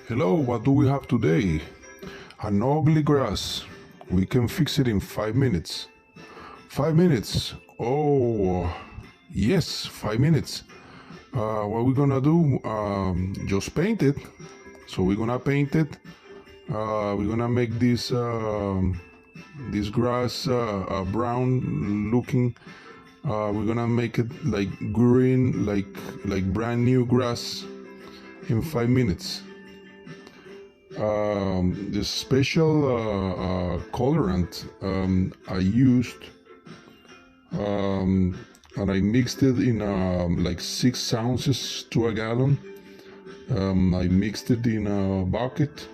Hello, what do we have today? An ugly grass. We can fix it in 5 minutes. 5 minutes. Oh, yes, 5 minutes. What we're gonna do? Just paint it. So we're gonna paint it. We're gonna make this grass brown looking. We're gonna make it like green, like brand new grass in 5 minutes. The special colorant I used, and I mixed it in like 6 ounces to a gallon. I mixed it in a bucket,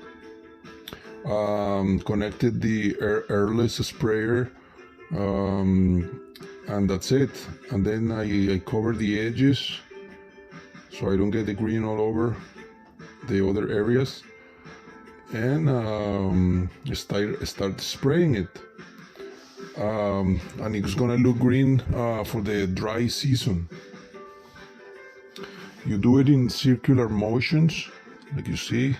connected the airless sprayer, and that's it. And then I covered the edges so I don't get the green all over the other areas, and start spraying it, and it's gonna look green for the dry season. You do it in circular motions, like you see.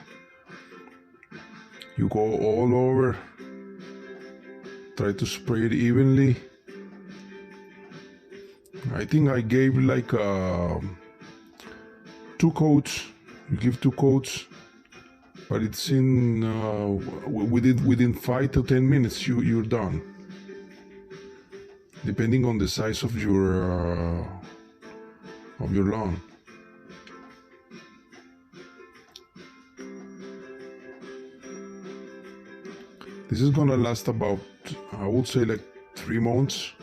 You go all over, try to spray it evenly. I think I gave like 2 coats. You give 2 coats, but it's in within 5 to 10 minutes you're done, depending on the size of your lawn. This is gonna last about, I would say, like 3 months.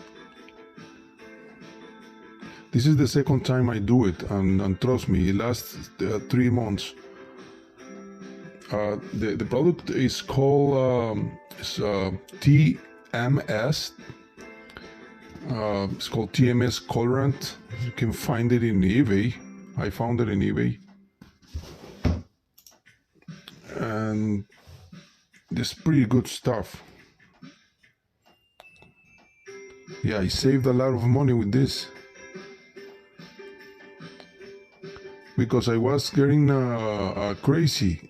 This is the second time I do it, and trust me, it lasts 3 months. The product is called TMS. It's called TMS Colorant. You can find it in eBay. I found it in eBay, and it's pretty good stuff. Yeah, I saved a lot of money with this, because I was getting crazy.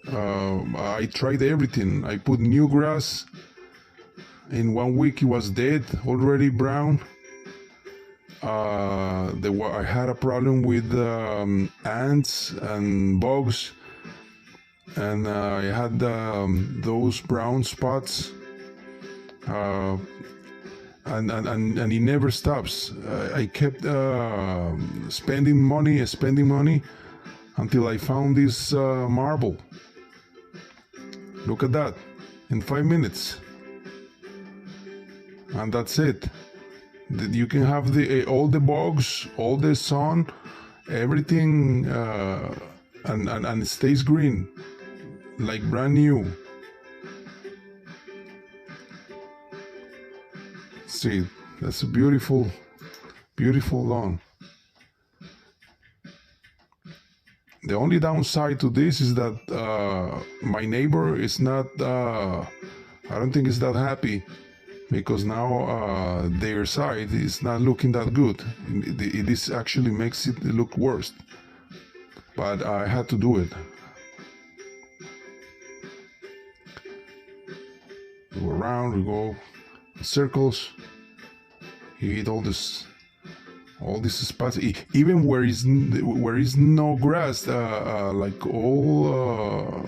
I tried everything. I put new grass. In 1 week, it was dead, already brown. I had a problem with ants and bugs, and I had those brown spots, and it never stops. I kept spending money until I found this marble. Look at that, in 5 minutes, and that's it. You can have all the bugs, all the sun, everything, and it stays green, like brand new. See, that's a beautiful lawn. The only downside to this is that my neighbor is not, I don't think is that happy, because now their side is not looking that good. This actually makes it look worse, but I had to do it. We go around, we go in circles. You hit all these spots, even where is no grass, like all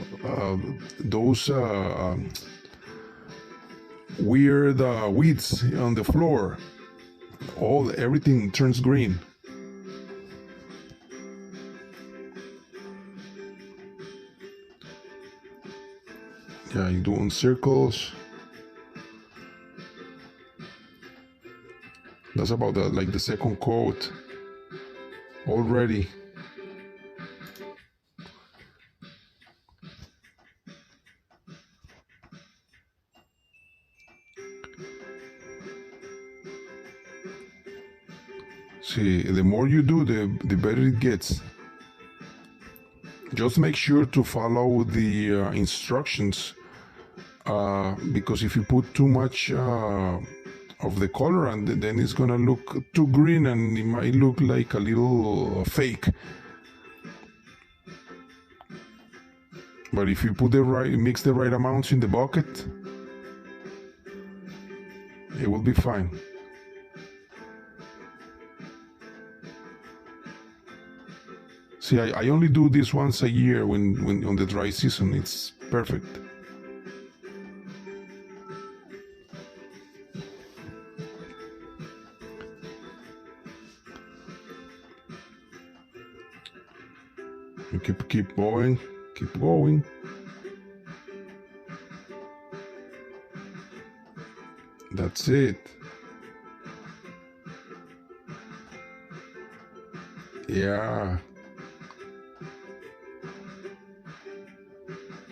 those weird weeds on the floor. Everything turns green. Yeah, you do in circles. That's about like the second coat already. See, the more you do, the better it gets. Just make sure to follow the instructions, because if you put too much of the colorant, then it's gonna look too green, and it might look like a little fake. But if you put mix the right amounts in the bucket, it will be fine. See, I only do this once a year when on the dry season. It's perfect. You keep going, keep going. That's it. Yeah.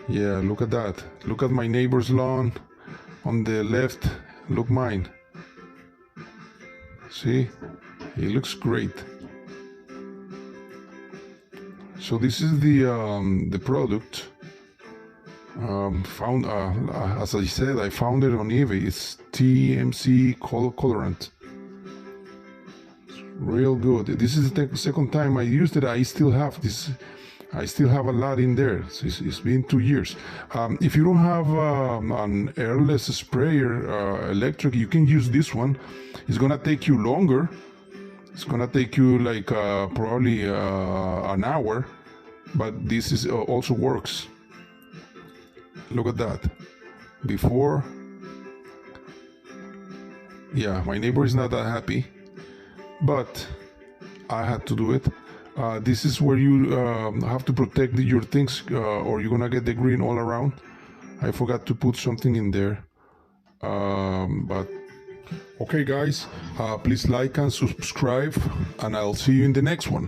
Yeah, look at that. Look at my neighbor's lawn on the left. Look mine. See? It looks great. So this is the product. Found as I said, I found it on eBay. It's TMC colorant. It's real good. This is the second time I used it. I still have this. I still have a lot in there. So it's been 2 years. If you don't have an airless sprayer, electric, you can use this one. It's gonna take you longer. It's gonna take you like probably an hour, but this is also works. Look at that. Before, yeah, my neighbor is not that happy, but I had to do it. This is where you have to protect your things or you're gonna get the green all around. I forgot to put something in there, but okay guys, please like and subscribe, and I'll see you in the next one.